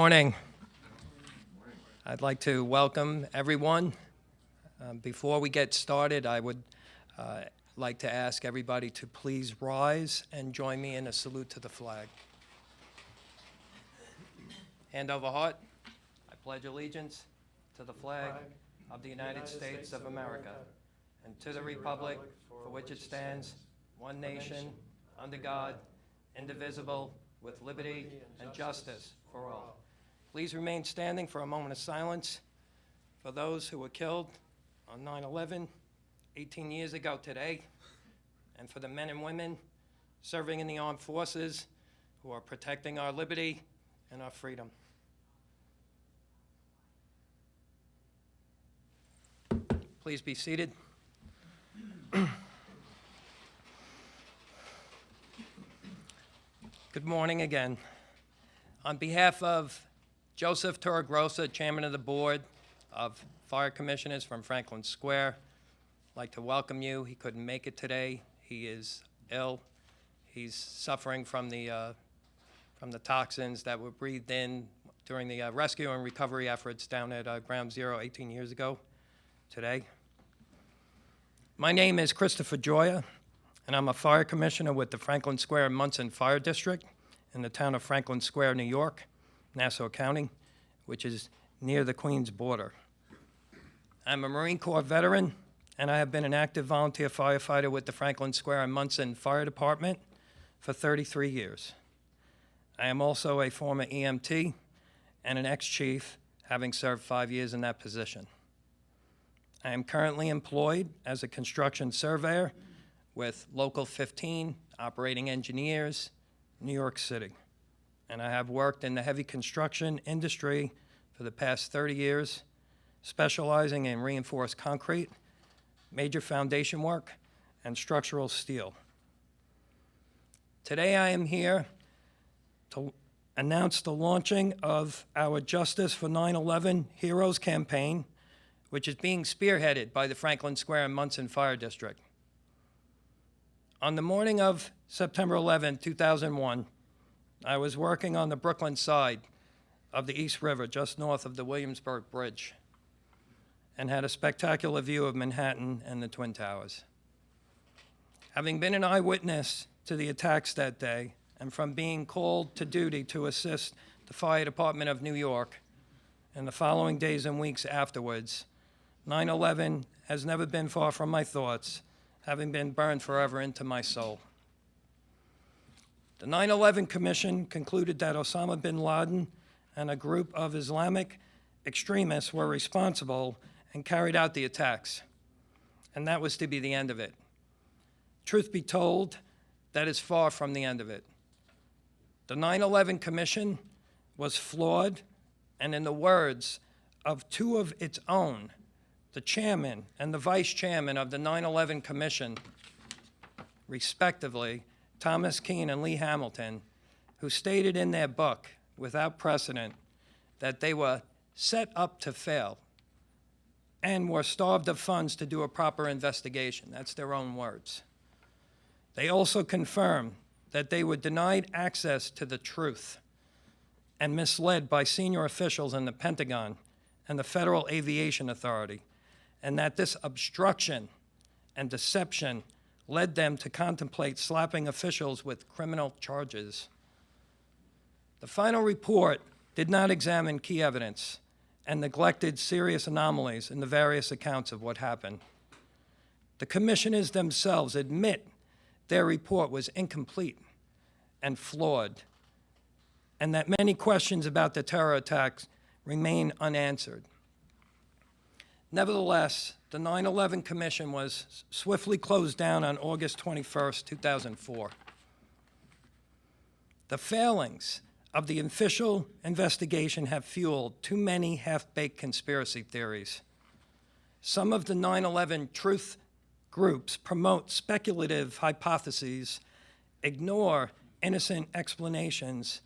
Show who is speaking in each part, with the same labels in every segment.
Speaker 1: Morning. I'd like to welcome everyone. Before we get started, I would like to ask everybody to please rise and join me in a salute to the flag. Hand over heart. I pledge allegiance to the flag of the United States of America and to the republic for which it stands, one nation, under God, indivisible, with liberty and justice for all. Please remain standing for a moment of silence for those who were killed on 9/11, 18 years ago today, and for the men and women serving in the armed forces who are protecting our liberty and our freedom. Please be seated. Good morning again. On behalf of Joseph Torregrossa, Chairman of the Board of Fire Commissioners from Franklin Square, I'd like to welcome you. He couldn't make it today. He is ill. He's suffering from the toxins that were breathed in during the rescue and recovery efforts down at Ground Zero 18 years ago today. My name is Christopher Gioia, and I'm a fire commissioner with the Franklin Square and Munson Fire District in the town of Franklin Square, New York, Nassau County, which is near the Queens border. I'm a Marine Corps veteran, and I have been an active volunteer firefighter with the Franklin Square and Munson Fire Department for 33 years. I am also a former EMT and an ex-chief, having served 5 years in that position. I am currently employed as a construction surveyor with Local 15 Operating Engineers, New York City. And I have worked in the heavy construction industry for the past 30 years, specializing in reinforced concrete, major foundation work, and structural steel. Today I am here to announce the launching of our Justice for 9/11 Heroes campaign, which is being spearheaded by the Franklin Square and Munson Fire District. On the morning of September 11, 2001, I was working on the Brooklyn side of the East River, just north of the Williamsburg Bridge, and had a spectacular view of Manhattan and the Twin Towers. Having been an eyewitness to the attacks that day, and from being called to duty to assist the Fire Department of New York in the following days and weeks afterwards, 9/11 has never been far from my thoughts, having been burned forever into my soul. The 9/11 Commission concluded that Osama bin Laden and a group of Islamic extremists were responsible and carried out the attacks, and that was to be the end of it. Truth be told, that is far from the end of it. The 9/11 Commission was flawed, and in the words of two of its own, the chairman and the vice chairman of the 9/11 Commission, respectively, Thomas Keane and Lee Hamilton, who stated in their book, without precedent, that they were set up to fail and were starved of funds to do a proper investigation. That's their own words. They also confirmed that they were denied access to the truth and misled by senior officials in the Pentagon and the Federal Aviation Authority, and that this obstruction and deception led them to contemplate slapping officials with criminal charges. The final report did not examine key evidence and neglected serious anomalies in the various accounts of what happened. The commissioners themselves admit their report was incomplete and flawed, and that many questions about the terror attacks remain unanswered. Nevertheless, the 9/11 Commission was swiftly closed down on August 21st, 2004. The failings of the official investigation have fueled too many half-baked conspiracy theories. Some of the 9/11 truth groups promote speculative hypotheses, ignore innocent explanations,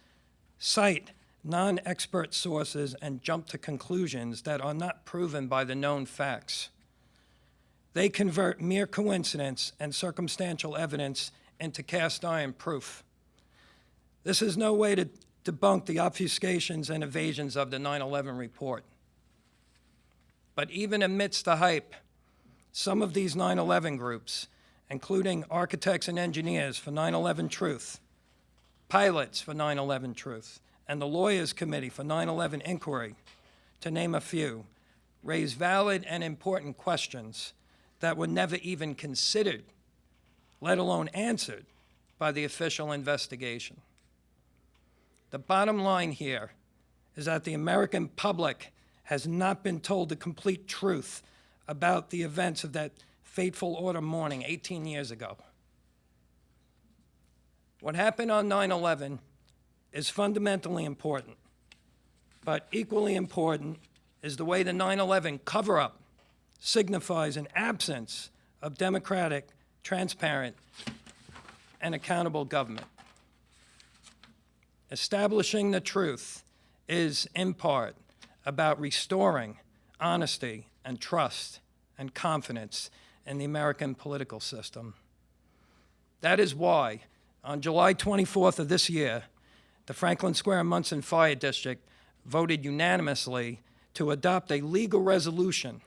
Speaker 1: cite non-expert sources, and jump to conclusions that are not proven by the known facts. They convert mere coincidence and circumstantial evidence into cast iron proof. This is no way to debunk the obfuscations and evasions of the 9/11 report. But even amidst the hype, some of these 9/11 groups, including architects and engineers for 9/11 Truth, pilots for 9/11 Truth, and the Lawyers Committee for 9/11 Inquiry, to name a few, raise valid and important questions that were never even considered, let alone answered, by the official investigation. The bottom line here is that the American public has not been told the complete truth about the events of that fateful autumn morning 18 years ago. What happened on 9/11 is fundamentally important, but equally important is the way the 9/11 cover-up signifies an absence of democratic, transparent, and accountable government. Establishing the truth is, in part, about restoring honesty and trust and confidence in the American political system. That is why, on July 24th of this year, the Franklin Square Munson Fire District voted unanimously to adopt a legal resolution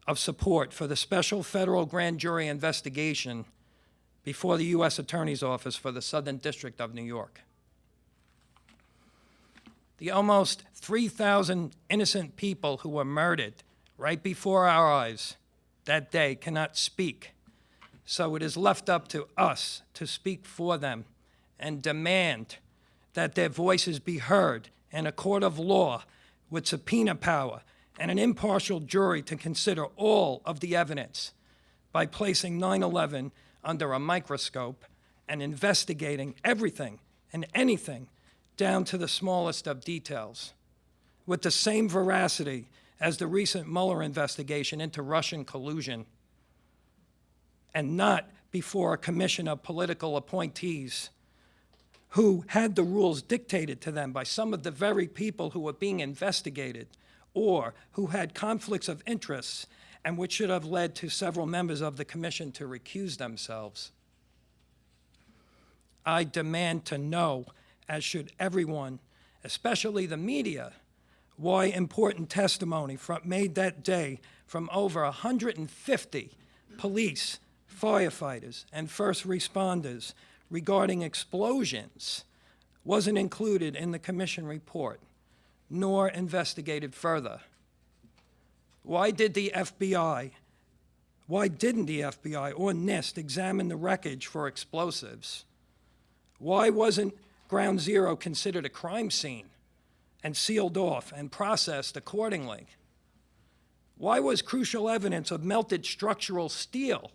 Speaker 1: of support for the special federal grand jury investigation before the U.S. Attorney's Office for the Southern District of New York. The almost 3,000 innocent people who were murdered right before our eyes that day cannot speak, so it is left up to us to speak for them and demand that their voices be heard in a court of law with subpoena power and an impartial jury to consider all of the evidence by placing 9/11 under a microscope and investigating everything and anything down to the smallest of details with the same veracity as the recent Mueller investigation into Russian collusion, and not before a commission of political appointees who had the rules dictated to them by some of the very people who were being investigated, or who had conflicts of interests, and which should have led to several members of the commission to recuse themselves. I demand to know, as should everyone, especially the media, why important testimony made that day from over 150 police, firefighters, and first responders regarding explosions wasn't included in the commission report, nor investigated further. Why didn't the FBI or NIST examine the wreckage for explosives? Why wasn't Ground Zero considered a crime scene and sealed off and processed accordingly? Why was crucial evidence of melted structural steel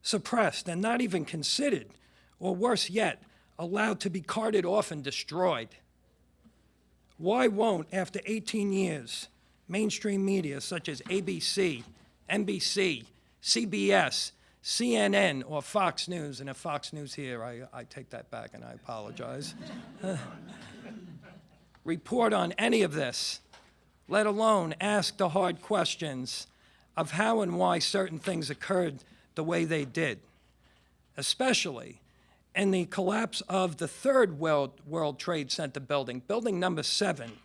Speaker 1: suppressed and not even considered, or worse yet, allowed to be carted off and destroyed? Why won't, after 18 years, mainstream media such as ABC, NBC, CBS, CNN, or Fox News, and if Fox News here, I take that back and I apologize, report on any of this, let alone ask the hard questions of how and why certain things occurred the way they did, especially in the collapse of the third World Trade Center building, building number 7,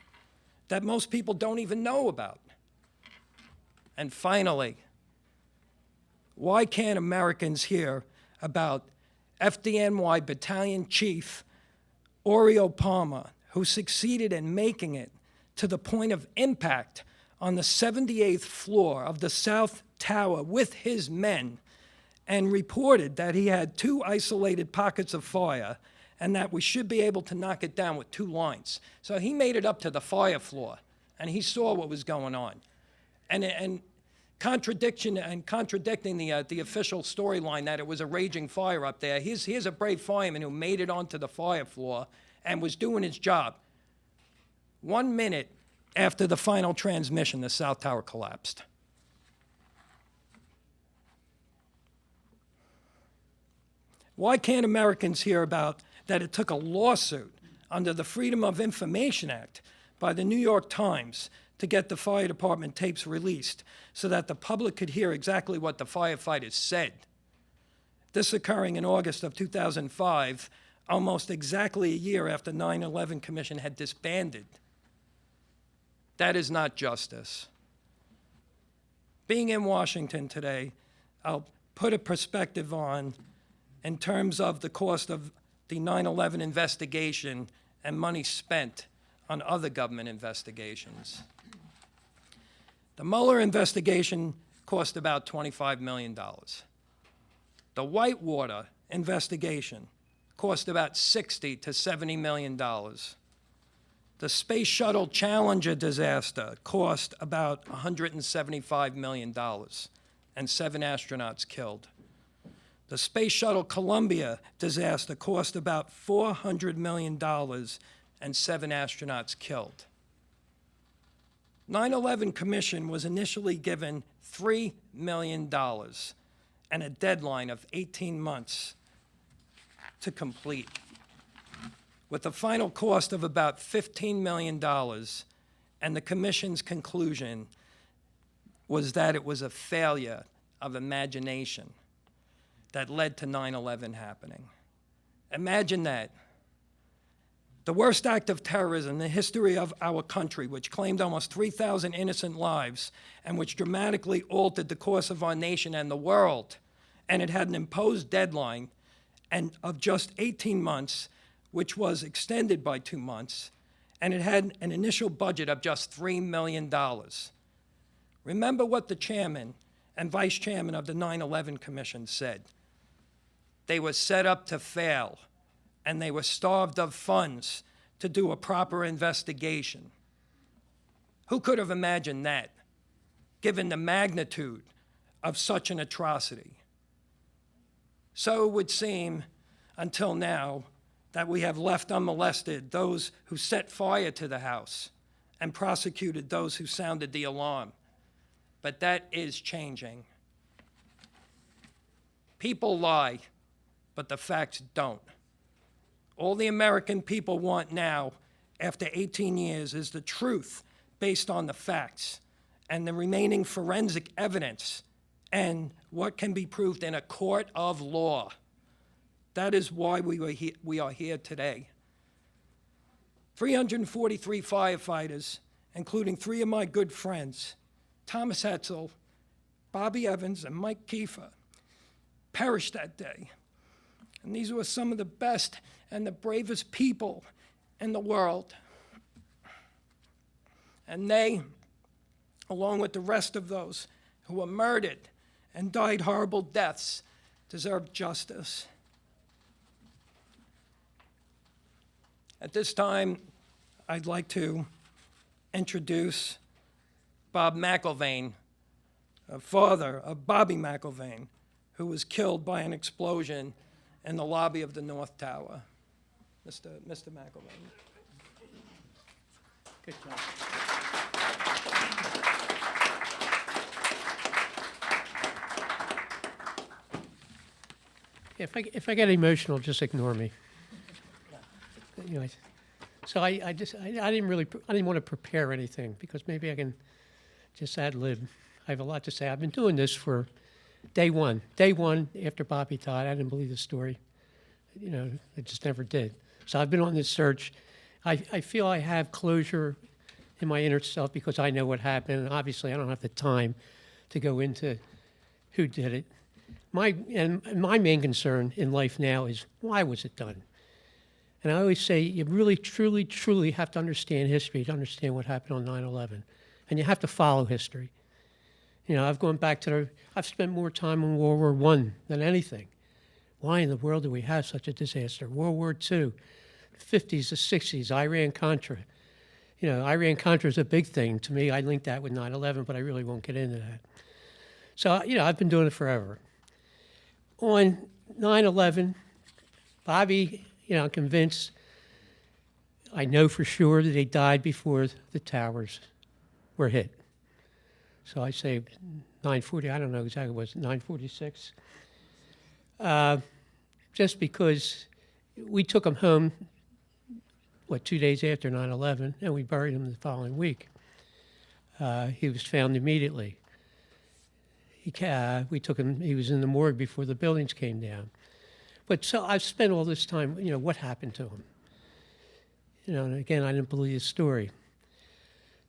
Speaker 1: that most people don't even know about. And finally, why can't Americans hear about FDNY Battalion Chief Oreo Palmer, who succeeded in making it to the point of impact on the 78th floor of the South Tower with his men, and reported that he had 2 isolated pockets of fire and that we should be able to knock it down with 2 lines. So he made it up to the fire floor, and he saw what was going on. And contradicting the official storyline that it was a raging fire up there, here's a brave fireman who made it onto the fire floor and was doing his job. 1 minute after the final transmission, the South Tower collapsed. Why can't Americans hear about that it took a lawsuit under the Freedom of Information Act by the New York Times to get the fire department tapes released so that the public could hear exactly what the firefighters said? This occurring in August of 2005 almost exactly a year after 9/11 Commission had disbanded. That is not justice. Being in Washington today, I'll put a perspective on in terms of the cost of the 9/11 investigation and money spent on other government investigations. The Mueller investigation cost about $25 million. The Whitewater investigation cost about $60 to $70 million. The Space Shuttle Challenger disaster cost about $175 million and 7 astronauts killed. The Space Shuttle Columbia disaster cost about $400 million and 7 astronauts killed. 9/11 Commission was initially given $3 million and a deadline of 18 months to complete, with a final cost of about $15 million, and the Commission's conclusion was that it was a failure of imagination that led to 9/11 happening. Imagine that. The worst act of terrorism in the history of our country, which claimed almost 3,000 innocent lives and which dramatically altered the course of our nation and the world, and it had an imposed deadline of just 18 months, which was extended by 2 months, and it had an initial budget of just $3 million. Remember what the chairman and vice chairman of the 9/11 Commission said. They were set up to fail, and they were starved of funds to do a proper investigation. Who could have imagined that, given the magnitude of such an atrocity? So it would seem, until now, that we have left unmolested those who set fire to the house and prosecuted those who sounded the alarm. But that is changing. People lie, but the facts don't. All the American people want now, after 18 years, is the truth based on the facts and the remaining forensic evidence and what can be proved in a court of law. That is why we are here today. 343 firefighters, including 3 of my good friends, Thomas Hetzel, Bobby Evans, and Mike Kiefer, perished that day. And these were some of the best and the bravest people in the world. And they, along with the rest of those who were murdered and died horrible deaths, deserve justice. At this time, I'd like to introduce Bob McIlvaine, father of Bobby McIlvaine, who was killed by an explosion in the lobby of the North Tower. Mr. McIlvaine. Good job.
Speaker 2: If I get emotional, just ignore me. Anyway, so I didn't want to prepare anything because maybe I can just ad lib. I have a lot to say. I've been doing this for day one. Day one after Bobby died, I didn't believe the story. You know, I just never did. So I've been on this search. I feel I have closure in my inner self because I know what happened, and obviously I don't have the time to go into who did it. My main concern in life now is why was it done? And I always say you really, truly, truly have to understand history to understand what happened on 9/11. And you have to follow history. You know, I've spent more time on World War I than anything. Why in the world do we have such a disaster? World War II, the 50s, the 60s, Iran-Contra. You know, Iran-Contra is a big thing. To me, I link that with 9/11, but I really won't get into that. So, you know, I've been doing it forever. On 9/11, Bobby, you know, convinced, I know for sure that he died before the towers were hit. So I say 9:40, I don't know exactly what it was, 9:46. Just because we took him home, 2 days after 9/11, and we buried him the following week. He was found immediately. We took him, he was in the morgue before the buildings came down. But so I've spent all this time, what happened to him? And again, I didn't believe his story.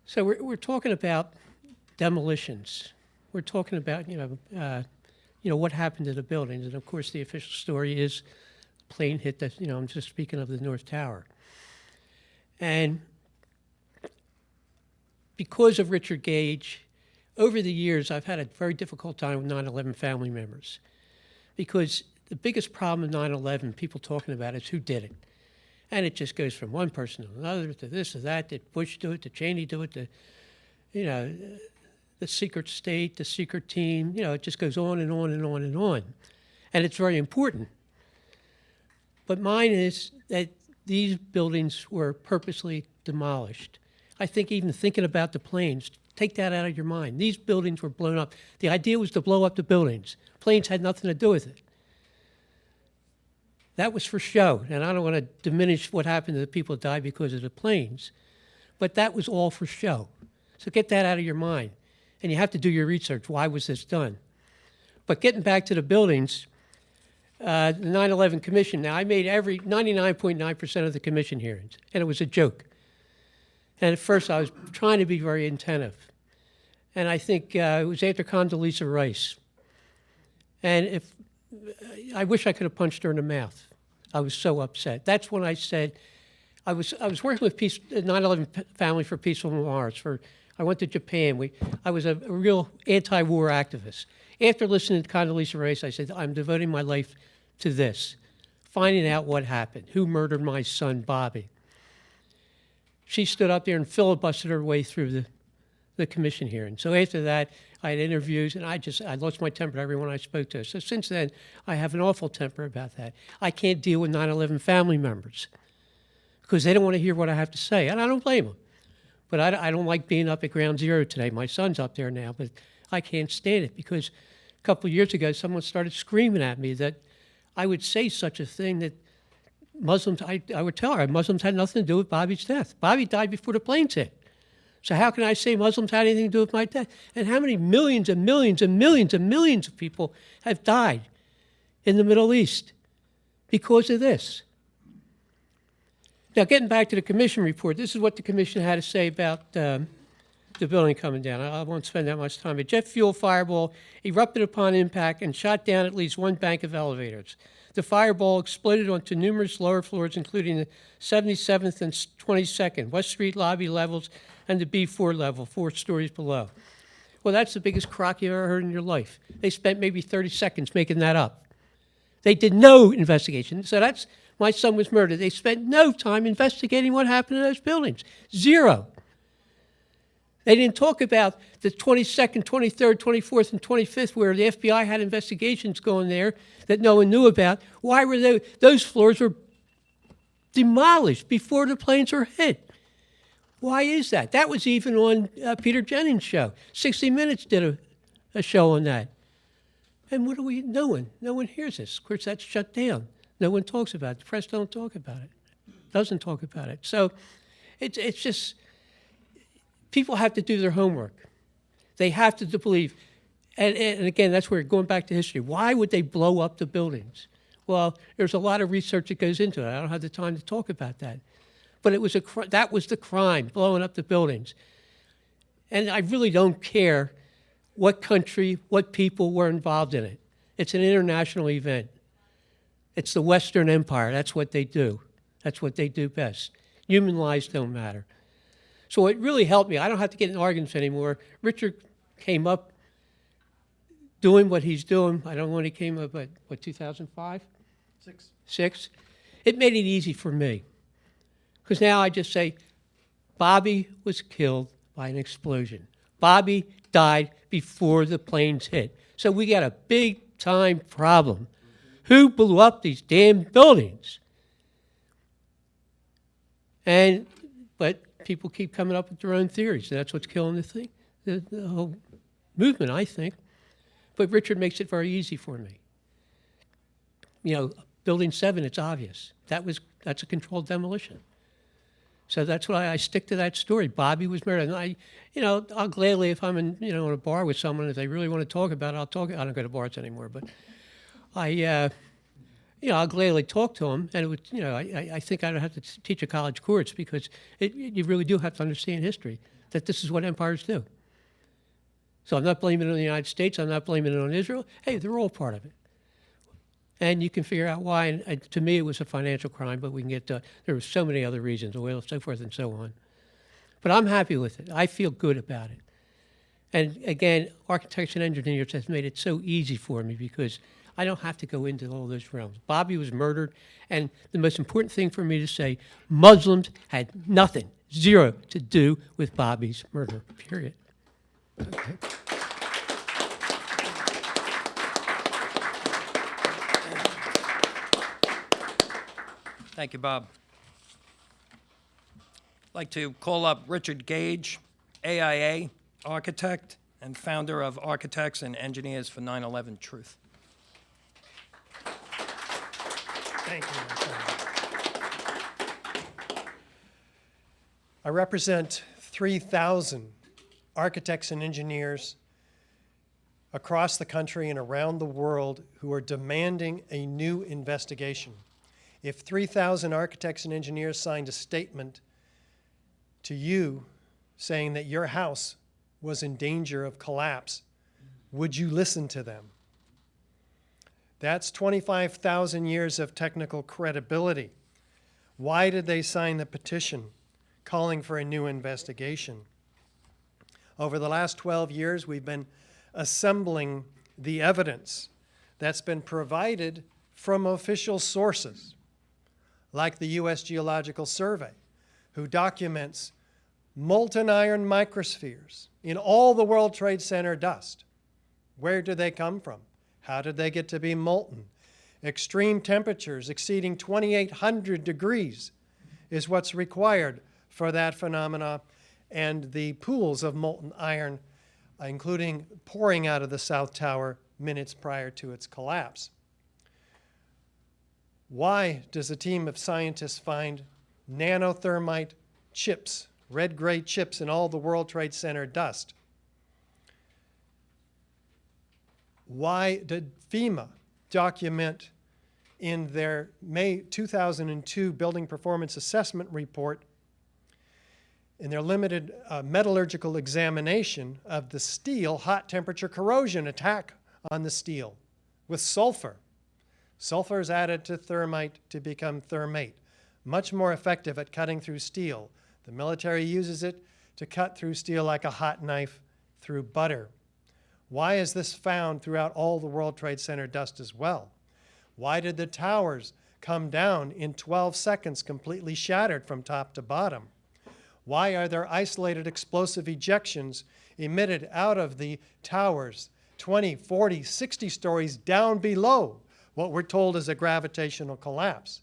Speaker 2: So we're talking about demolitions. We're talking about, what happened to the buildings. And of course, the official story is plane hit the, I'm just speaking of the North Tower. And because of Richard Gage, over the years, I've had a very difficult time with 9/11 family members. Because the biggest problem with 9/11, people talking about, is who did it. And it just goes from one person to another, to this or that. Did Bush do it? Did Cheney do it? The secret state, the secret team. It just goes on and on and on and on. And it's very important. But mine is that these buildings were purposely demolished. I think even thinking about the planes, take that out of your mind. These buildings were blown up. The idea was to blow up the buildings. Planes had nothing to do with it. That was for show, and I don't want to diminish what happened to the people who died because of the planes, but that was all for show. So get that out of your mind, and you have to do your research. Why was this done? But getting back to the buildings, the 9/11 Commission, now I made 99.9% of the commission hearings, and it was a joke. And at first I was trying to be very attentive, and I think it was after Condoleezza Rice. And I wish I could have punched her in the mouth. I was so upset. That's when I said, I was working with 9/11 Family for Peaceful Mars. I went to Japan. I was a real anti-war activist. After listening to Condoleezza Rice, I said, I'm devoting my life to this, finding out what happened, who murdered my son, Bobby. She stood up there and filibustered her way through the commission hearing. So after that, I had interviews, and I lost my temper to everyone I spoke to. So since then, I have an awful temper about that. I can't deal with 9/11 family members because they don't want to hear what I have to say, and I don't blame them. But I don't like being up at Ground Zero today. My son's up there now, but I can't stand it because a couple of years ago, someone started screaming at me that I would say such a thing that Muslims, I would tell her, Muslims had nothing to do with Bobby's death. Bobby died before the planes hit. So how can I say Muslims had anything to do with my death? And how many millions and millions and millions and millions of people have died in the Middle East because of this? Now, getting back to the commission report, this is what the commission had to say about the building coming down. I won't spend that much time. A jet fuel fireball erupted upon impact and shot down at least one bank of elevators. The fireball exploded onto numerous lower floors, including the 77th and 22nd, West Street lobby levels, and the B4 level, 4 stories below. Well, that's the biggest crock you've ever heard in your life. They spent maybe 30 seconds making that up. They did no investigation. So my son was murdered. They spent no time investigating what happened in those buildings. Zero. They didn't talk about the 22nd, 23rd, 24th, and 25th, where the FBI had investigations going there that no one knew about. Why were those floors were demolished before the planes were hit? Why is that? That was even on Peter Jennings' show. 60 Minutes did a show on that. And what are we doing? No one hears this. Of course, that's shut down. No one talks about it. The press don't talk about it. Doesn't talk about it. So it's just, people have to do their homework. They have to believe. And again, that's where, going back to history, why would they blow up the buildings? Well, there's a lot of research that goes into it. I don't have the time to talk about that. But that was the crime, blowing up the buildings. And I really don't care what country, what people were involved in it. It's an international event. It's the Western Empire. That's what they do. That's what they do best. Human lives don't matter. So it really helped me. I don't have to get in arguments anymore. Richard came up doing what he's doing. I don't know when he came up, but what, 2005? Six. It made it easy for me. Because now I just say, Bobby was killed by an explosion. Bobby died before the planes hit. So we got a big-time problem. Who blew up these damn buildings? But people keep coming up with their own theories. And that's what's killing the thing, the whole movement, I think. But Richard makes it very easy for me. Building 7, it's obvious. That's a controlled demolition. So that's why I stick to that story. Bobby was murdered. And I'll gladly, if I'm in a bar with someone, if they really want to talk about it, I'll talk. I don't go to bars anymore, but I'll gladly talk to them, and it would, I think I don't have to teach a college course because you really do have to understand history, that this is what empires do. So I'm not blaming it on the United States. I'm not blaming it on Israel. Hey, they're all part of it. And you can figure out why. And to me, it was a financial crime, but we can get there were so many other reasons, oil, so forth and so on. But I'm happy with it. I feel good about it. And again, architects and engineers has made it so easy for me because I don't have to go into all those realms. Bobby was murdered, and the most important thing for me to say, Muslims had nothing, zero, to do with Bobby's murder, period. Okay.
Speaker 1: Thank you, Bob. I'd like to call up Richard Gage, AIA architect and founder of Architects and Engineers for 9/11 Truth.
Speaker 3: Thank you, my friend. I represent 3,000 architects and engineers across the country and around the world who are demanding a new investigation. If 3,000 architects and engineers signed a statement to you saying that your house was in danger of collapse, would you listen to them? That's 25,000 years of technical credibility. Why did they sign the petition calling for a new investigation? Over the last 12 years, we've been assembling the evidence that's been provided from official sources, like the U.S. Geological Survey, who documents molten iron microspheres in all the World Trade Center dust. Where do they come from? How did they get to be molten? Extreme temperatures exceeding 2,800 degrees is what's required for that phenomena, and the pools of molten iron, including pouring out of the South Tower minutes prior to its collapse. Why does a team of scientists find nanothermite chips, red-gray chips in all the World Trade Center dust? Why did FEMA document in their May 2002 Building Performance Assessment Report, in their limited metallurgical examination of the steel, hot temperature corrosion attack on the steel with sulfur? Sulfur is added to thermite to become thermate, much more effective at cutting through steel. The military uses it to cut through steel like a hot knife through butter. Why is this found throughout all the World Trade Center dust as well? Why did the towers come down in 12 seconds completely shattered from top to bottom? Why are there isolated explosive ejections emitted out of the towers 20, 40, 60 stories down below what we're told is a gravitational collapse?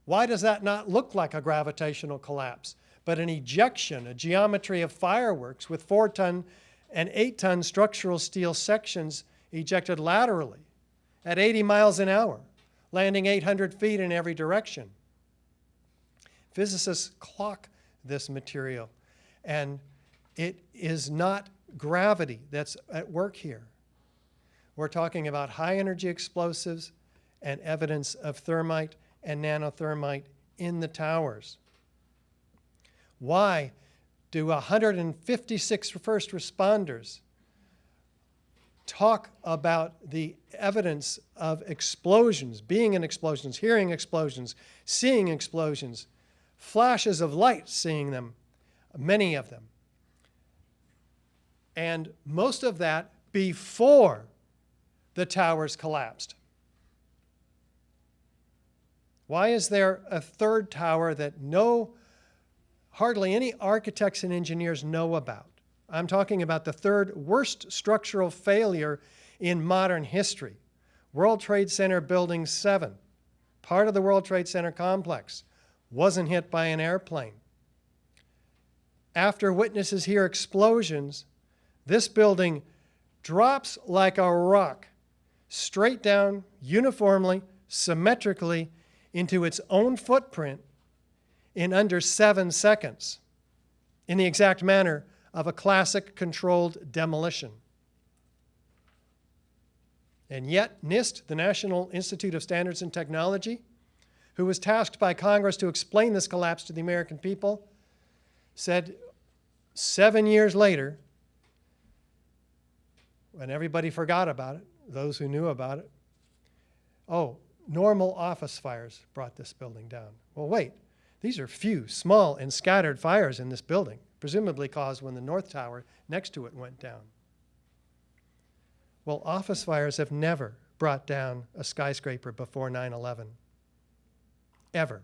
Speaker 3: Why does that not look like a gravitational collapse, but an ejection, a geometry of fireworks with 4-ton and 8-ton structural steel sections ejected laterally at 80 miles an hour, landing 800 feet in every direction? Physicists clock this material, and it is not gravity that's at work here. We're talking about high-energy explosives and evidence of thermite and nanothermite in the towers. Why do 156 first responders talk about the evidence of explosions, being in explosions, hearing explosions, seeing explosions, flashes of light, seeing them, many of them, and most of that before the towers collapsed? Why is there a third tower that hardly any architects and engineers know about? I'm talking about the third worst structural failure in modern history. World Trade Center Building 7, part of the World Trade Center complex, wasn't hit by an airplane. After witnesses hear explosions, this building drops like a rock, straight down, uniformly, symmetrically, into its own footprint in under 7 seconds, in the exact manner of a classic controlled demolition. And yet, NIST, the National Institute of Standards and Technology, who was tasked by Congress to explain this collapse to the American people, said 7 years later, when everybody forgot about it, those who knew about it, oh, normal office fires brought this building down. Well, wait, these are few, small, and scattered fires in this building, presumably caused when the North Tower next to it went down. Well, office fires have never brought down a skyscraper before 9/11, ever.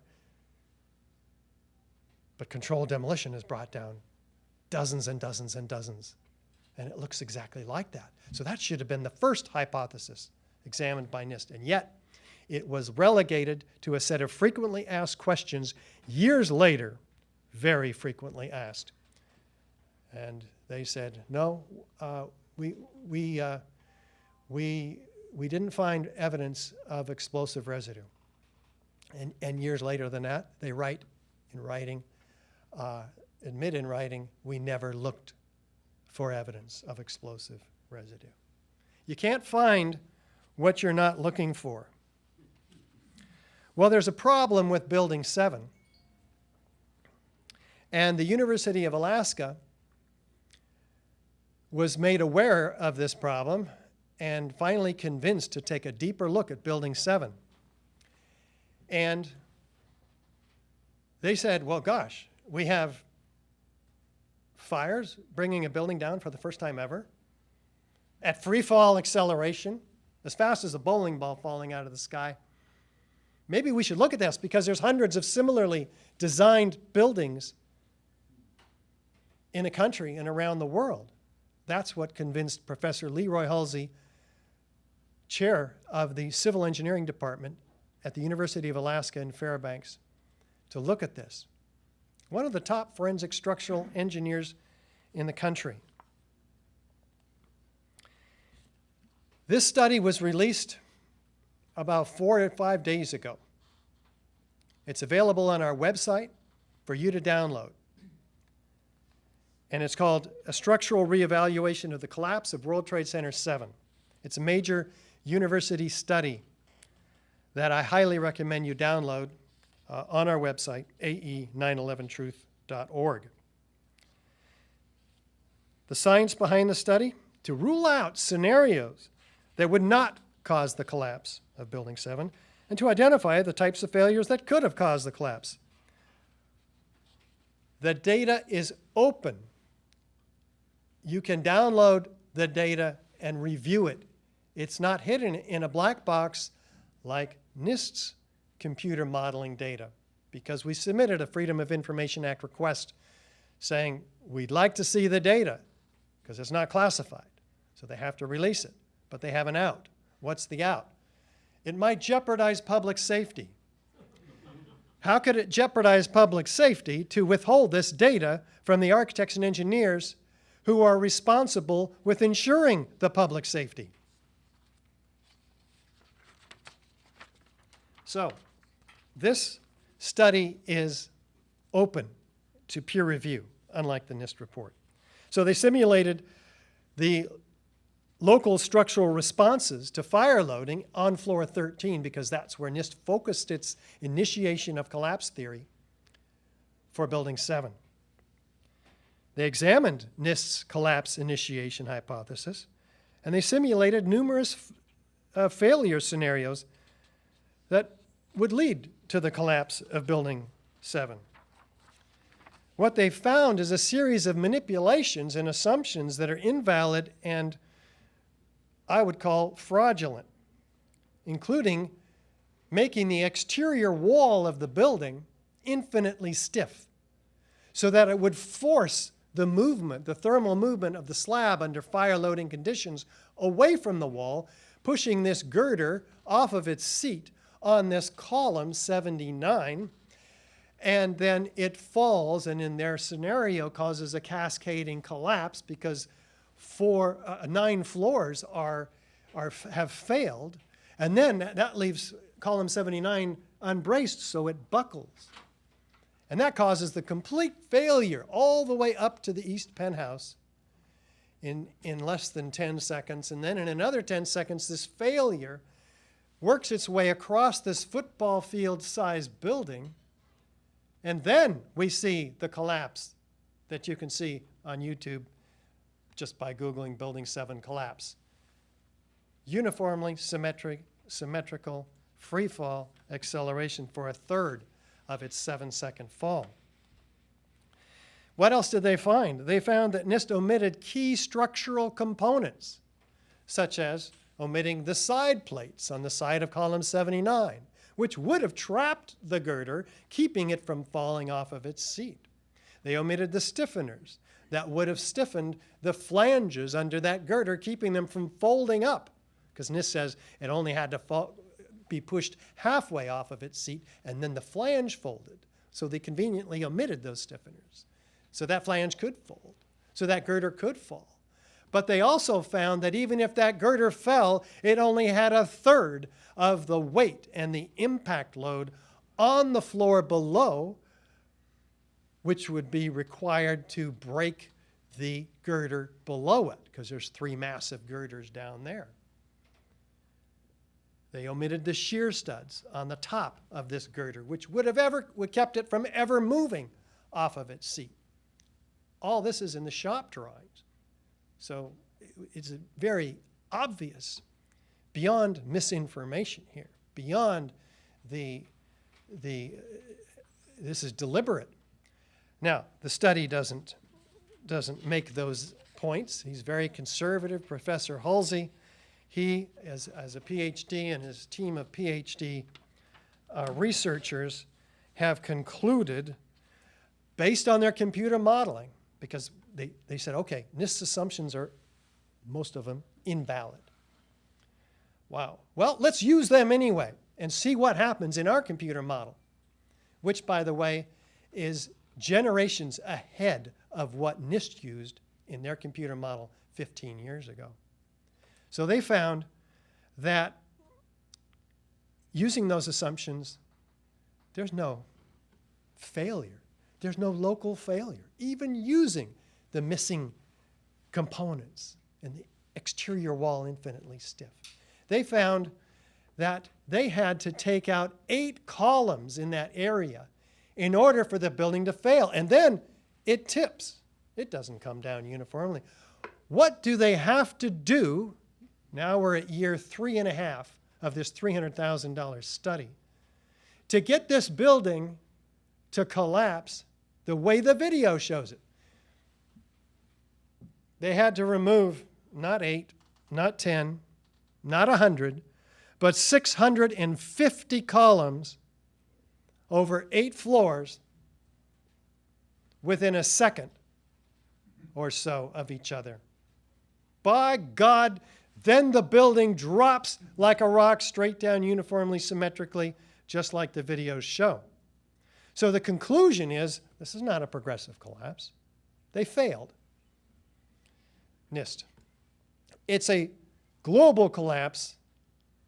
Speaker 3: But controlled demolition has brought down dozens and dozens and dozens, and it looks exactly like that. So that should have been the first hypothesis examined by NIST, and yet it was relegated to a set of frequently asked questions years later, very frequently asked. And they said, no, we didn't find evidence of explosive residue. And years later than that, they write in writing, admit in writing, we never looked for evidence of explosive residue. You can't find what you're not looking for. Well, there's a problem with Building 7. And the University of Alaska was made aware of this problem and finally convinced to take a deeper look at Building 7. And they said, well, gosh, we have fires bringing a building down for the first time ever at free fall acceleration, as fast as a bowling ball falling out of the sky. Maybe we should look at this because there's hundreds of similarly designed buildings in a country and around the world. That's what convinced Professor Leroy Halsey, chair of the Civil Engineering Department at the University of Alaska in Fairbanks, to look at this. One of the top forensic structural engineers in the country. This study was released about 4 or 5 days ago. It's available on our website for you to download. And it's called A Structural Reevaluation of the Collapse of World Trade Center 7. It's a major university study that I highly recommend you download on our website, ae911truth.org. The science behind the study: to rule out scenarios that would not cause the collapse of Building 7, and to identify the types of failures that could have caused the collapse. The data is open. You can download the data and review it. It's not hidden in a black box like NIST's computer modeling data, because we submitted a Freedom of Information Act request saying we'd like to see the data because it's not classified. So they have to release it, but they have an out. What's the out? It might jeopardize public safety. How could it jeopardize public safety to withhold this data from the architects and engineers who are responsible with ensuring the public safety? So, this study is open to peer review, unlike the NIST report. So they simulated the local structural responses to fire loading on floor 13, because that's where NIST focused its initiation of collapse theory for Building 7. They examined NIST's collapse initiation hypothesis, and they simulated numerous failure scenarios that would lead to the collapse of Building 7. What they found is a series of manipulations and assumptions that are invalid and I would call fraudulent, including making the exterior wall of the building infinitely stiff so that it would force the movement, the thermal movement of the slab under fire loading conditions away from the wall, pushing this girder off of its seat on this column 79, and then it falls, and in their scenario causes a cascading collapse because 9 floors have failed, and then that leaves column 79 unbraced, so it buckles. And that causes the complete failure all the way up to the east penthouse in less than 10 seconds. And then in another 10 seconds, this failure works its way across this football field-sized building. And then we see the collapse that you can see on YouTube just by Googling Building 7 collapse. Uniformly symmetrical free fall acceleration for a third of its 7-second fall. What else did they find? They found that NIST omitted key structural components, such as omitting the side plates on the side of column 79, which would have trapped the girder, keeping it from falling off of its seat. They omitted the stiffeners that would have stiffened the flanges under that girder, keeping them from folding up, because NIST says it only had to be pushed halfway off of its seat, and then the flange folded. So they conveniently omitted those stiffeners. So that flange could fold, so that girder could fall. But they also found that even if that girder fell, it only had a third of the weight and the impact load on the floor below, which would be required to break the girder below it, because there's 3 massive girders down there. They omitted the shear studs on the top of this girder, which would kept it from ever moving off of its seat. All this is in the shop drawings. So it's very obvious, beyond misinformation here, beyond this is deliberate. Now, the study doesn't make those points. He's very conservative, Professor Halsey. He, as a PhD, and his team of PhD researchers have concluded, based on their computer modeling, because they said, okay, NIST's assumptions are, most of them, invalid. Wow. Well, let's use them anyway and see what happens in our computer model, which, by the way, is generations ahead of what NIST used in their computer model 15 years ago. So they found that using those assumptions, there's no failure. There's no local failure, even using the missing components and the exterior wall infinitely stiff. They found that they had to take out 8 columns in that area in order for the building to fail. And then it tips. It doesn't come down uniformly. What do they have to do? Now we're at year 3.5 of this $300,000 study to get this building to collapse the way the video shows it. They had to remove not 8, not 10, not 100, but 650 columns over 8 floors within a second or so of each other. By God, then the building drops like a rock straight down uniformly, symmetrically, just like the videos show. So the conclusion is, this is not a progressive collapse. They failed. NIST. It's a global collapse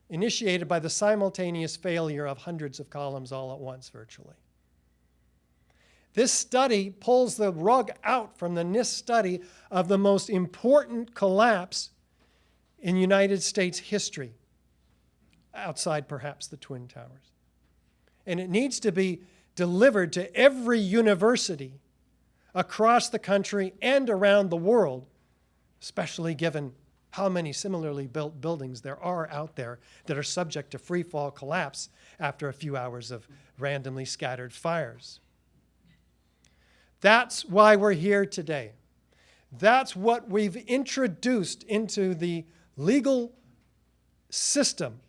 Speaker 3: initiated by the simultaneous failure of hundreds of columns all at once, virtually. This study pulls the rug out from the NIST study of the most important collapse in United States history, outside perhaps the Twin Towers. And it needs to be delivered to every university across the country and around the world, especially given how many similarly built buildings there are out there that are subject to free fall collapse after a few hours of randomly scattered fires. That's why we're here today. That's what we've introduced into the legal system,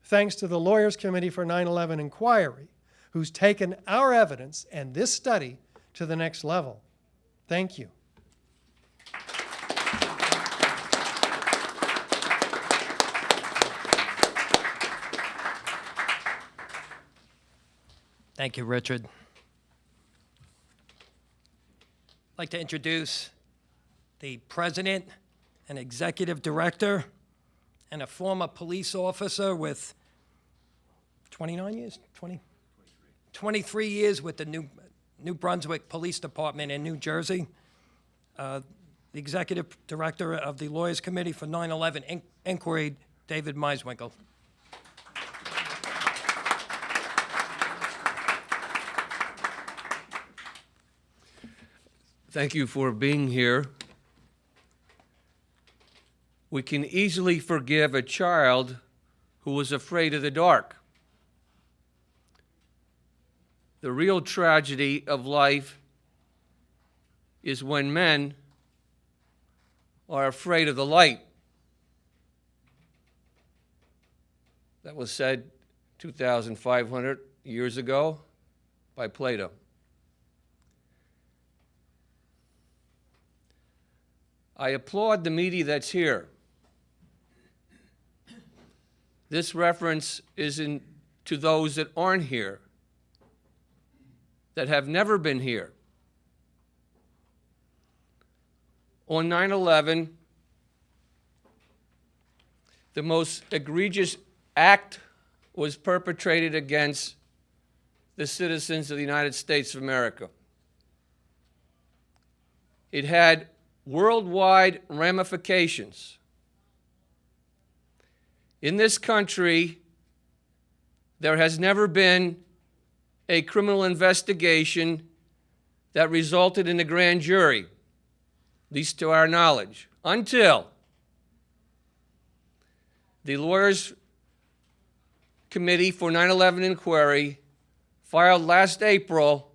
Speaker 3: thanks to the Lawyers Committee for 9/11 Inquiry, who's taken our evidence and this study to the next level. Thank you.
Speaker 1: Thank you, Richard. I'd like to introduce the president and executive director and a former police officer with 29 years, 23 years with the New Brunswick Police Department in New Jersey. the Executive Director of the Lawyers Committee for 9/11 Inquiry, David Meiswinkle.
Speaker 4: Thank you for being here. We can easily forgive a child who was afraid of the dark. The real tragedy of life is when men are afraid of the light. That was said 2,500 years ago by Plato. I applaud the media that's here. This reference is to those that aren't here, that have never been here. On 9/11, the most egregious act was perpetrated against the citizens of the United States of America. It had worldwide ramifications. In this country, there has never been a criminal investigation that resulted in a grand jury, at least to our knowledge, until the Lawyers Committee for 9/11 Inquiry filed last April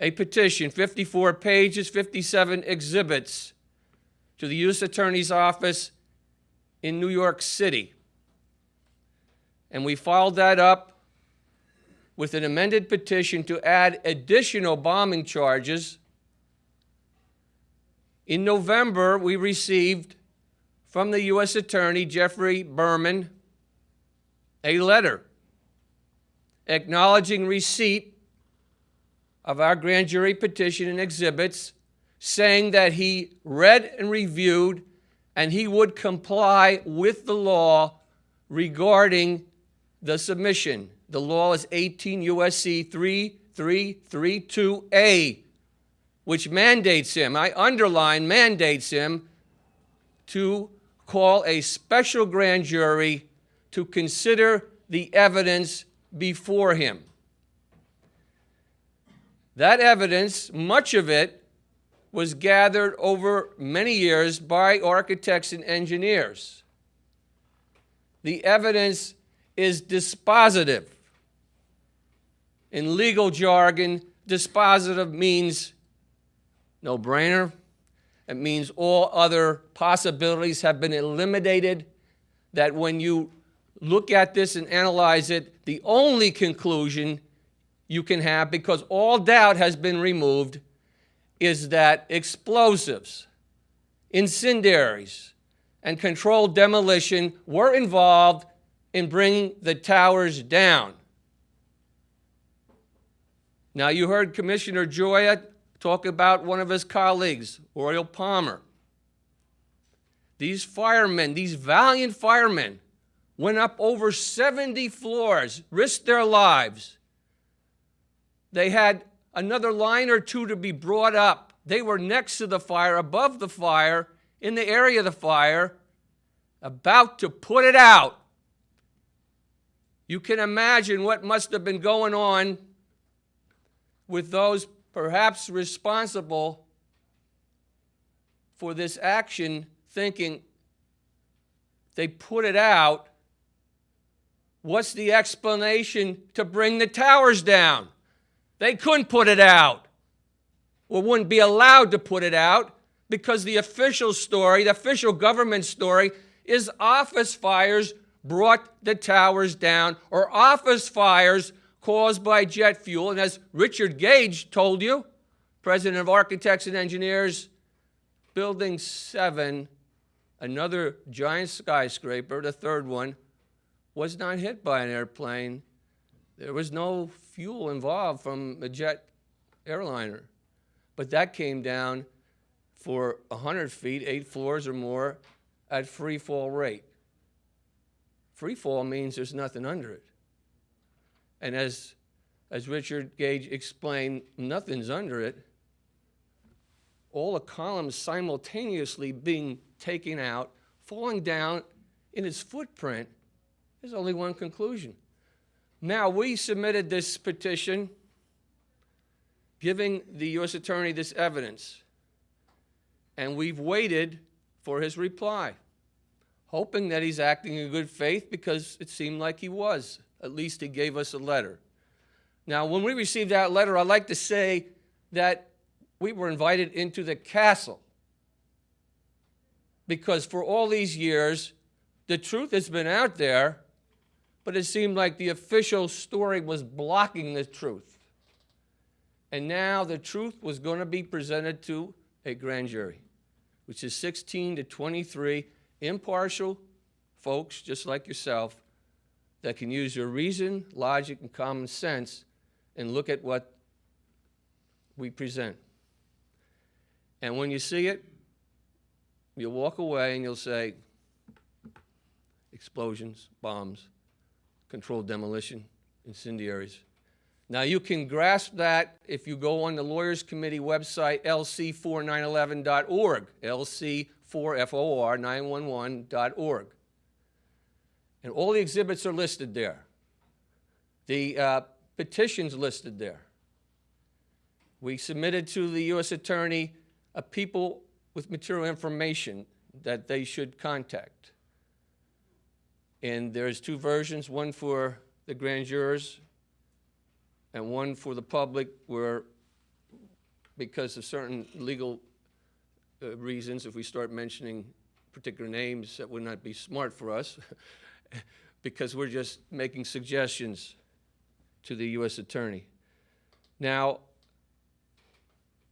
Speaker 4: a petition, 54 pages, 57 exhibits, to the U.S. Attorney's Office in New York City. And we followed that up with an amended petition to add additional bombing charges. In November, we received from the U.S. Attorney, Jeffrey Berman, a letter acknowledging receipt of our grand jury petition and exhibits, saying that he read and reviewed and he would comply with the law regarding the submission. The law is 18 U.S.C. 3332A, which mandates him, I underline mandates him, to call a special grand jury to consider the evidence before him. That evidence, much of it, was gathered over many years by architects and engineers. The evidence is dispositive. In legal jargon, dispositive means no-brainer. It means all other possibilities have been eliminated, that when you look at this and analyze it, the only conclusion you can have, because all doubt has been removed, is that explosives, incendiaries, and controlled demolition were involved in bringing the towers down. Now, you heard Commissioner Gioia talk about one of his colleagues, Oriel Palmer. These firemen, these valiant firemen, went up over 70 floors, risked their lives. They had another line or two to be brought up. They were next to the fire, above the fire, in the area of the fire, about to put it out. You can imagine what must have been going on with those perhaps responsible for this action, thinking they put it out. What's the explanation to bring the towers down? They couldn't put it out, or wouldn't be allowed to put it out, because the official story, the official government story, is office fires brought the towers down, or office fires caused by jet fuel. And as Richard Gage told you, President of Architects and Engineers, Building 7, another giant skyscraper, the third one, was not hit by an airplane. There was no fuel involved from a jet airliner. But that came down for 100 feet, 8 floors or more, at free fall rate. Free fall means there's nothing under it. And as Richard Gage explained, nothing's under it. all the columns simultaneously being taken out, falling down in its footprint, there's only one conclusion. Now, we submitted this petition giving the U.S. Attorney this evidence, and we've waited for his reply, hoping that he's acting in good faith because it seemed like he was. At least he gave us a letter. Now, when we received that letter, I'd like to say that we were invited into the castle because for all these years, the truth has been out there, but it seemed like the official story was blocking the truth. And now the truth was going to be presented to a grand jury, which is 16 to 23 impartial folks, just like yourself, that can use your reason, logic, and common sense and look at what we present. And when you see it, you'll walk away and you'll say, explosions, bombs, controlled demolition, incendiaries. Now, you can grasp that if you go on the Lawyers Committee website, lc4911.org, lc4for911.org. And all the exhibits are listed there. The petition's listed there. We submitted to the U.S. Attorney people with material information that they should contact. And there's two versions, one for the grand jurors and one for the public, where because of certain legal reasons, if we start mentioning particular names, that would not be smart for us because we're just making suggestions to the U.S. Attorney. Now,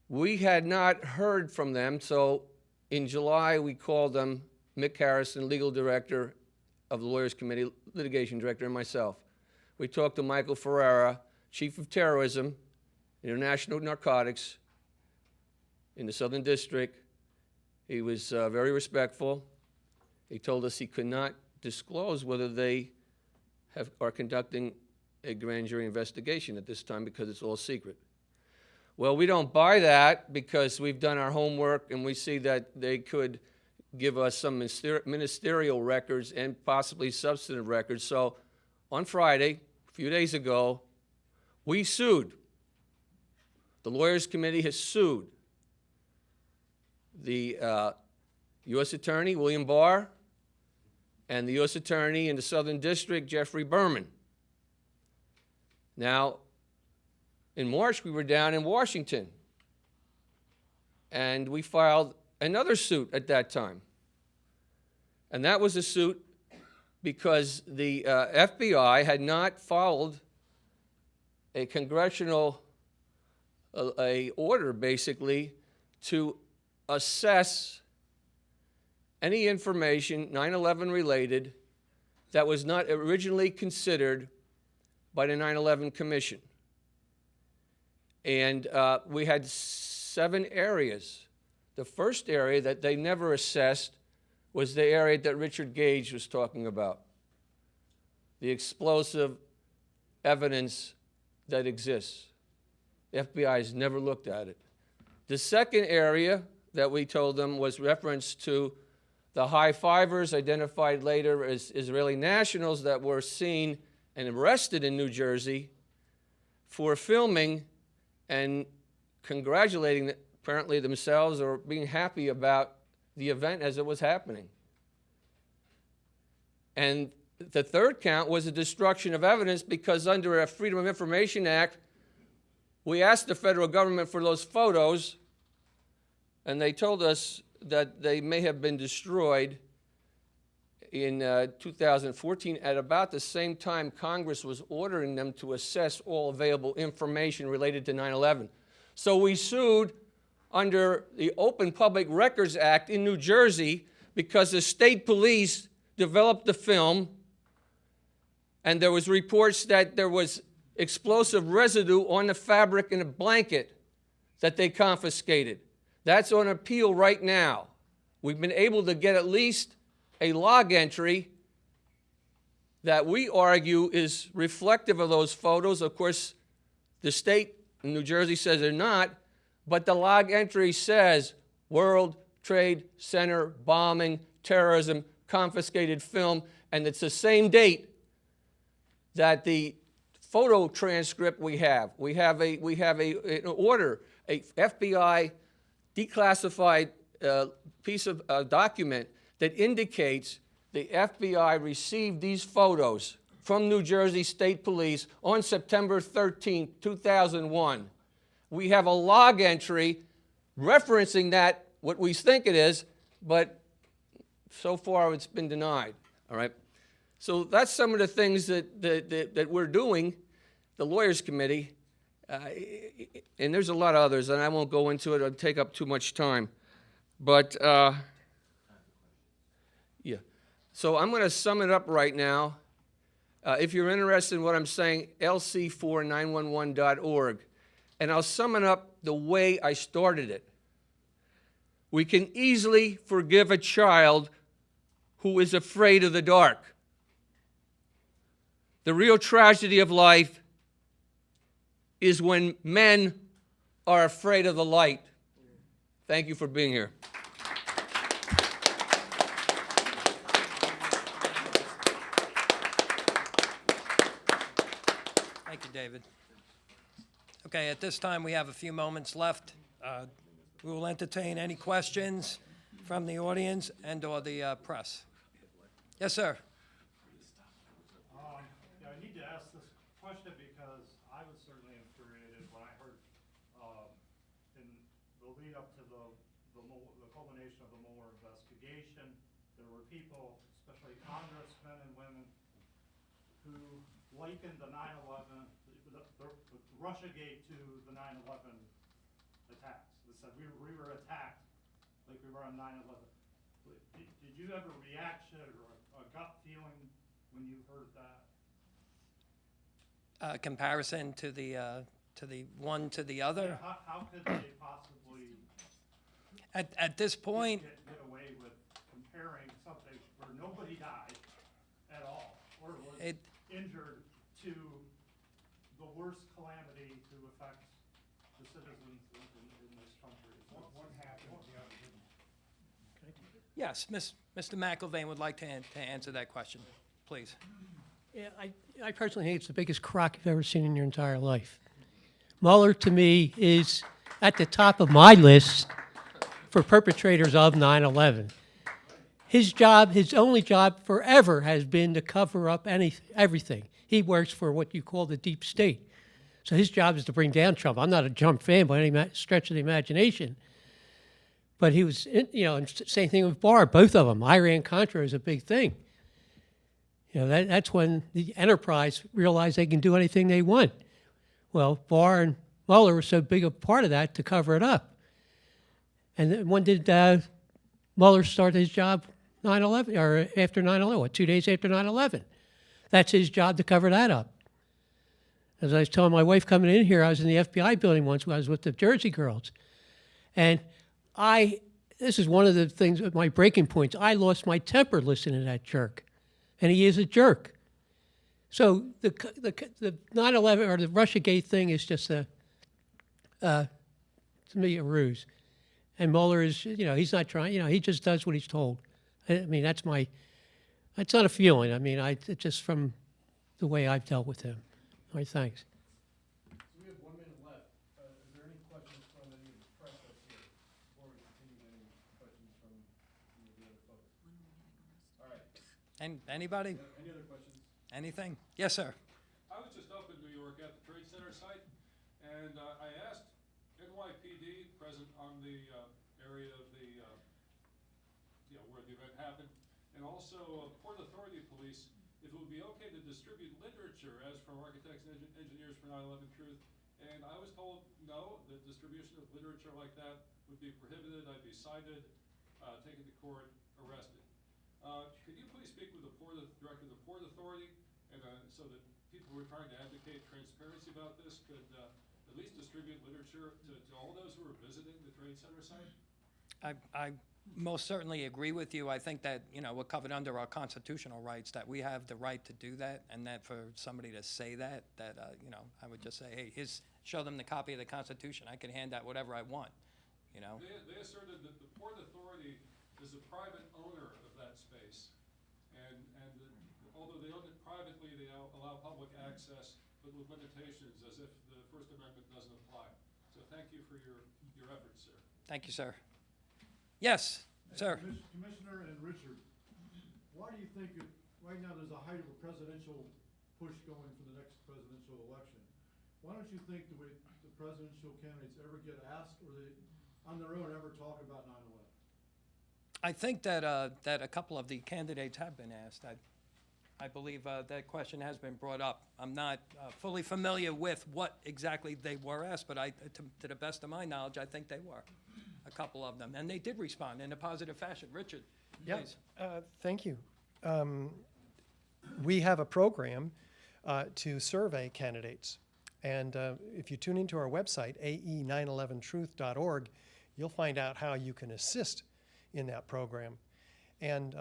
Speaker 4: we had not heard from them, so in July we called them, Mick Harrison, legal director of the Lawyers Committee, litigation director, and myself. We talked to Michael Ferreira, chief of terrorism, international narcotics in the Southern District. He was very respectful. He told us he could not disclose whether they are conducting a grand jury investigation at this time because it's all secret. Well, we don't buy that because we've done our homework and we see that they could give us some ministerial records and possibly substantive records. So on Friday, a few days ago, we sued. The Lawyers Committee has sued the U.S. Attorney, William Barr, and the U.S. Attorney in the Southern District, Jeffrey Berman. Now, in March, we were down in Washington, and we filed another suit at that time. And that was a suit because the FBI had not followed a congressional order, basically, to assess any information 9/11 related that was not originally considered by the 9/11 Commission. And we had 7 areas. The first area that they never assessed was the area that Richard Gage was talking about, the explosive evidence that exists. The FBI has never looked at it. The second area that we told them was reference to the high-fivers identified later as Israeli nationals that were seen and arrested in New Jersey for filming and congratulating apparently themselves or being happy about the event as it was happening. And the third count was the destruction of evidence because under a Freedom of Information Act, we asked the federal government for those photos, and they told us that they may have been destroyed in 2014 at about the same time Congress was ordering them to assess all available information related to 9/11. So we sued under the Open Public Records Act in New Jersey because the state police developed the film and there was reports that there was explosive residue on the fabric in a blanket that they confiscated. That's on appeal right now. We've been able to get at least a log entry that we argue is reflective of those photos. Of course, the state in New Jersey says they're not, but the log entry says World Trade Center bombing, terrorism, confiscated film, and it's the same date that the photo transcript we have. We have an order, a FBI declassified piece of document that indicates the FBI received these photos from New Jersey State Police on September 13, 2001. We have a log entry referencing that, what we think it is, but so far it's been denied, all right? So that's some of the things that we're doing, the Lawyers Committee, and there's a lot of others, and I won't go into it, it'll take up too much time. But, yeah. So I'm going to sum it up right now. If you're interested in what I'm saying, lc4911.org. And I'll sum it up the way I started it. We can easily forgive a child who is afraid of the dark. The real tragedy of life is when men are afraid of the light. Thank you for being here.
Speaker 1: Thank you, David. Okay, at this time, we have a few moments left. We will entertain any questions from the audience and/or the press. Yes, sir.
Speaker 5: Yeah, I need to ask this question because I was certainly infuriated when I heard in the lead up to the culmination of the Mueller investigation, there were people, especially congressmen and women, who likened the 9/11, the Russiagate to the 9/11 attacks. They said we were attacked like we were on 9/11. Did you have a reaction or a gut feeling when you heard that?
Speaker 1: Comparison to the one to the other.
Speaker 5: How could they possibly
Speaker 1: At this point,
Speaker 5: get away with comparing something where nobody died at all or was injured to the worst calamity to affect the citizens in this country? What happened?
Speaker 1: yes, Mr. McIlvaine would like to answer that question, please.
Speaker 2: Yeah, I personally think it's the biggest crock you've ever seen in your entire life. Mueller, to me, is at the top of my list for perpetrators of 9/11. His job, his only job forever has been to cover up everything. He works for what you call the deep state. So his job is to bring down Trump. I'm not a Trump fan by any stretch of the imagination. But he was, and same thing with Barr, both of them. Iran-Contra is a big thing. That's when the enterprise realized they can do anything they want. Well, Barr and Mueller were so big a part of that to cover it up. And then when did Mueller start his job? 9/11, or after 9/11? What, 2 days after 9/11? That's his job to cover that up. As I was telling my wife coming in here, I was in the FBI building once when I was with the Jersey girls. And this is one of the things, my breaking points. I lost my temper listening to that jerk. And he is a jerk. So the 9/11 or the Russiagate thing is just to me, a ruse. And Mueller is, he's not trying, he just does what he's told. I mean, that's not a feeling. I mean, it's just from the way I've dealt with him. All right, thanks.
Speaker 5: So we have 1 minute left. Is there any questions from any of the press up here before we continue any questions from any of the other folks? All right.
Speaker 1: And anybody?
Speaker 5: Any other questions?
Speaker 1: Anything? Yes, sir.
Speaker 6: I was just up in New York at the Trade Center site, and I asked NYPD present on the area of the, where the event happened, and also Port Authority Police, if it would be okay to distribute literature as from architects and engineers for 9/11 Truth. And I was told, no, the distribution of literature like that would be prohibited. I'd be cited, taken to court, arrested. Could you please speak with the director of the Port Authority, and so that people who are trying to advocate transparency about this could at least distribute literature to all those who are visiting the Trade Center site?
Speaker 1: I most certainly agree with you. I think that, you know, we're covered under our constitutional rights, that we have the right to do that, and that for somebody to say that, you know, I would just say, hey, show them the copy of the Constitution. I can hand out whatever I want, you know?
Speaker 6: They asserted that the Port Authority is a private owner of that space. And although they own it privately, they allow public access, but with limitations, as if the First Amendment doesn't apply. So thank you for your efforts, sir.
Speaker 1: Thank you, sir. Yes, sir.
Speaker 7: Commissioner and Richard, why do you think right now there's a height of a presidential push going for the next presidential election? Why don't you think the presidential candidates ever get asked, or they, on their own, ever talk about 9/11?
Speaker 1: I think that that a couple of the candidates have been asked. I believe that question has been brought up. I'm not fully familiar with what exactly they were asked, but to the best of my knowledge, I think they were, a couple of them, and they did respond in a positive fashion. Richard,
Speaker 3: Yeah,
Speaker 1: please.
Speaker 3: thank you. We have a program to survey candidates. And if you tune into our website, ae911truth.org, you'll find out how you can assist in that program. And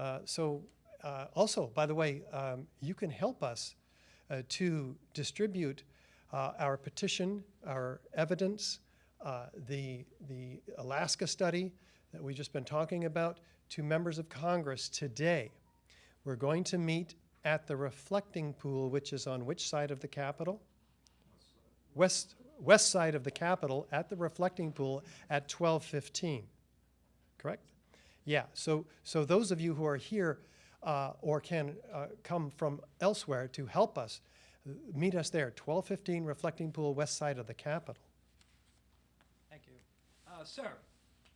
Speaker 3: also, by the way, you can help us to distribute our petition, our evidence, the Alaska study that we've just been talking about to members of Congress today. We're going to meet at the reflecting pool, which is on which side of the Capitol? West side of the Capitol, at the reflecting pool at 12:15. Correct? Yeah. So those of you who are here or can come from elsewhere to help us, meet us there, 12:15, reflecting pool, west side of the Capitol.
Speaker 1: Thank you. Sir,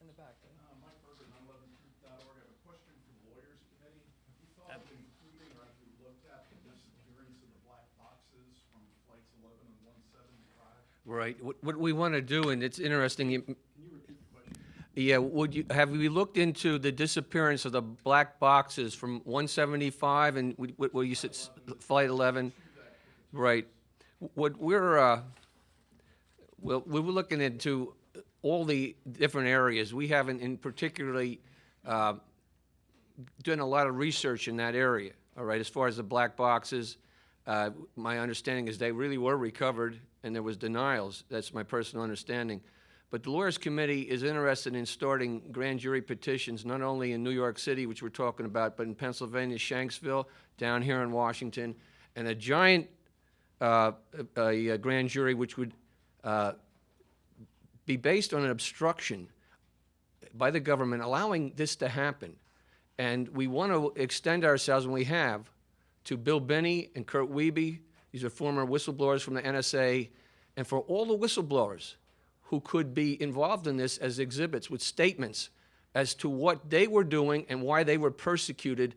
Speaker 1: in the back.
Speaker 7: Mike Berger, 911truth.org. I have a question for the Lawyers Committee. Have you thought of including, or have you looked at the disappearance of the black boxes from flights 11 and 175?
Speaker 4: Right. What we want to do, and it's interesting.
Speaker 7: Can you repeat the question?
Speaker 4: Yeah. Have we looked into the disappearance of the black boxes from 175 and what you said, flight 11? Right. What we're looking into all the different areas. We haven't in particularly done a lot of research in that area. All right. As far as the black boxes, my understanding is they really were recovered and there was denials. That's my personal understanding. But the Lawyers Committee is interested in starting grand jury petitions, not only in New York City, which we're talking about, but in Pennsylvania, Shanksville, down here in Washington, and a giant a grand jury which would be based on an obstruction by the government allowing this to happen. And we want to extend ourselves, and we have, to Bill Binney and Kurt Wiebe. These are former whistleblowers from the NSA, and for all the whistleblowers who could be involved in this as exhibits with statements as to what they were doing and why they were persecuted,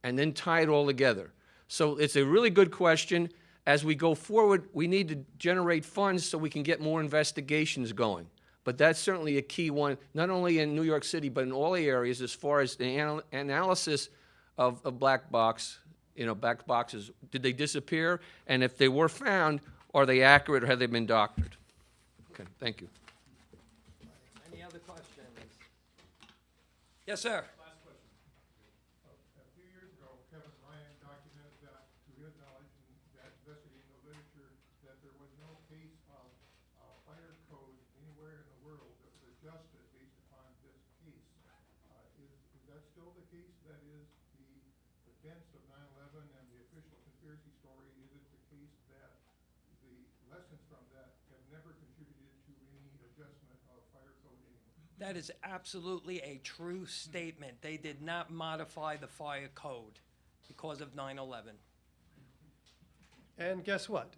Speaker 4: and then tie it all together. So it's a really good question. As we go forward, we need to generate funds so we can get more investigations going. But that's certainly a key one, not only in New York City, but in all the areas as far as the analysis of black boxes. Did they disappear? And if they were found, are they accurate or have they been doctored? Okay, thank you.
Speaker 1: Any other questions? Yes, sir.
Speaker 7: Last question. A few years ago, Kevin Ryan documented that, to his knowledge, and that investigating the literature, that there was no case of fire code anywhere in the world that was adjusted based upon this case. Is that still the case? That is the defense of 9/11 and the official conspiracy story? Is it the case that the lessons from that have never contributed to any adjustment of fire code anywhere?
Speaker 1: That is absolutely a true statement. They did not modify the fire code because of 9/11.
Speaker 3: And guess what?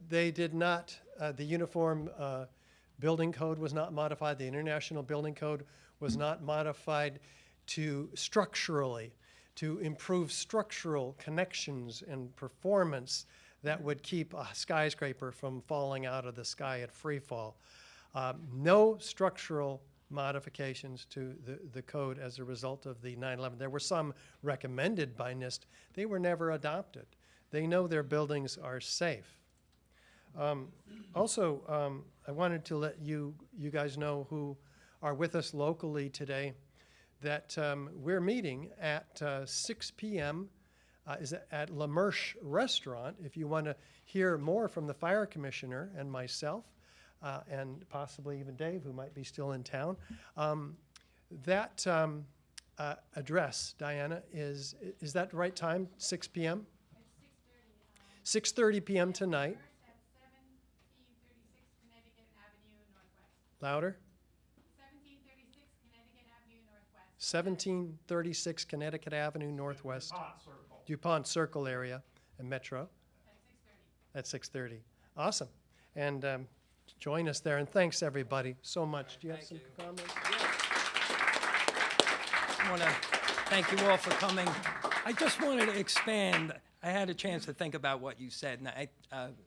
Speaker 3: They did not, the Uniform Building Code was not modified. The International Building Code was not modified to structurally, to improve structural connections and performance that would keep a skyscraper from falling out of the sky at free fall. No structural modifications to the code as a result of the 9/11. There were some recommended by NIST. They were never adopted. They know their buildings are safe. Also, I wanted to let you guys know who are with us locally today, that we're meeting at 6 p.m. Is at La Merche Restaurant. If you want to hear more from the fire commissioner and myself, and possibly even Dave, who might be still in town, that address, Diana, is that the right time? 6 p.m.
Speaker 8: It's 6:30.
Speaker 3: 6:30 p.m. tonight.
Speaker 8: First at 1736 Connecticut Avenue Northwest.
Speaker 3: Louder.
Speaker 8: 1736 Connecticut Avenue Northwest.
Speaker 3: 1736 Connecticut Avenue Northwest.
Speaker 5: DuPont Circle.
Speaker 3: DuPont Circle area and Metro
Speaker 8: At 6:30.
Speaker 3: at 6:30. Awesome. And join us there. And thanks, everybody, so much. Do you have
Speaker 1: Thank
Speaker 3: some
Speaker 1: you.
Speaker 3: comments?
Speaker 1: I want to thank you all for coming. I just wanted to expand. I had a chance to think about what you said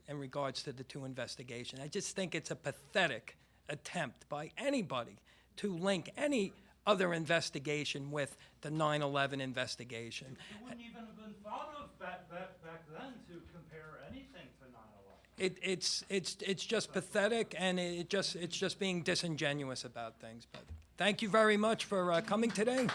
Speaker 1: in regards to the two investigations. I just think it's a pathetic attempt by anybody to link any other investigation with the 9/11 investigation.
Speaker 5: It wouldn't even have been thought of back then to compare anything to 9/11.
Speaker 1: It's just pathetic, and it's just being disingenuous about things. But thank you very much for coming today.